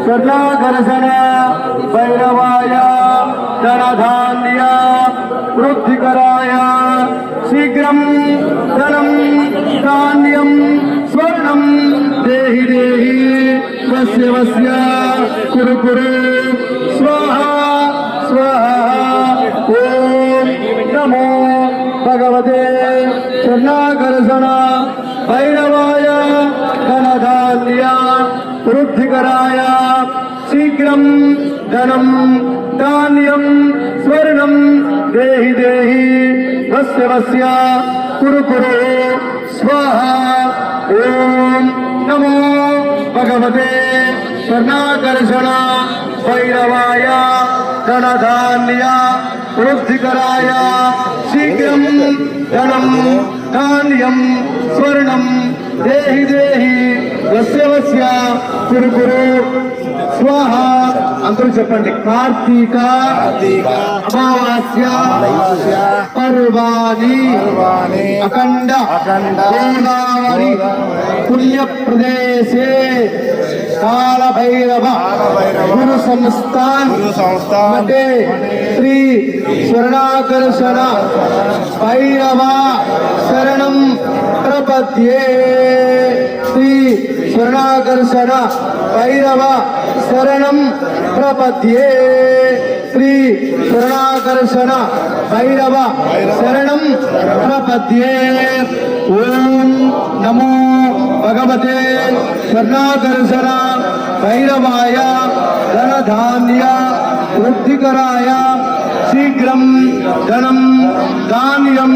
स्वर्णाकर्षण भैरवाय धनधान्य वृद्धिकराय शीघ्रं धनं धान्यं स्वर्णं देहि देहि वस्य वस्य कुरु कुरु स्वाहा स्वाहा। ओम नमो भगवते स्वर्णाकर्षण भैरवाय धनधान्य वृद्धिकराय शीघ्रं धनं धान्यं स्वर्णं देहि देहि वस्य वस्य कुरु कुरु स्वाहा। ओम नमो भगवते स्वर्णाकर्षण भैरवाय धनधान्य वृद्धिकराय शीघ्रं धनं धान्यं स्वर्णं देहि देहि वस्य वस्य कुरु कुरु स्वाहा। अंदरू చెప్పండి। కార్తీక అమావాస్య పర్వాణి అఖండ గోదావరి పుణ్య ప్రదేశే కాల భైరవ గురు సంస్థాన్ మధ్య శ్రీ స్వర్ణాకర్షణ భైరవ శరణం ప్రపద్యే। శ్రీ స్వర్ణాకర్షణ భైరవ శరణం ప్రపద్యే। శ్రీ స్వర్ణాకర్షణ భైరవ శరణం ప్రపద్యే। ఓం నమో భగవతే స్వర్ణాకర్షణ భైరవాయ ధనధాన్య వృద్ధికరాయ शीघ्रं धनं धान्यं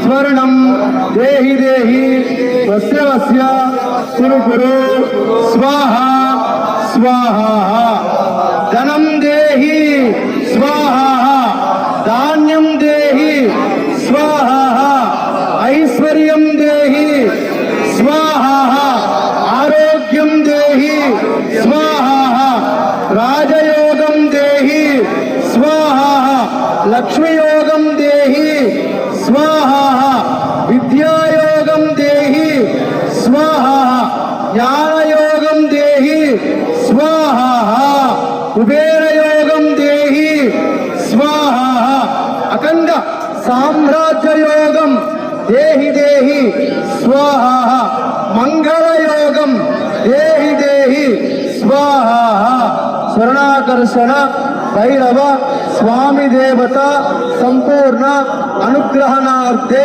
स्वर्णं देहि देहि वस्य वस्य कुरु कुरु स्वाहा स्वाहा। धनं देहि स्वाहा धान्यं देहि स्वाहा ऐश्वर्यं देहि स्वाहा आरोग्यं देहि स्वाहा राजयोगं देहि स्वाहा लक्ष्मीयोगं देहि स्वाहा विद्यायोगं देहि स्वाहा ज्ञानयोगं देहि स्वाहा कुबेरयोगं देहि स्वाहा अखंड साम्राज्ययोगं देहि देहि स्वाहा मंगलयोगं देहि देहि स्वाहा। स्वर्णाकर्षण भैरव स्वामी देवता संपूर्ण अनुग्रहणार्थे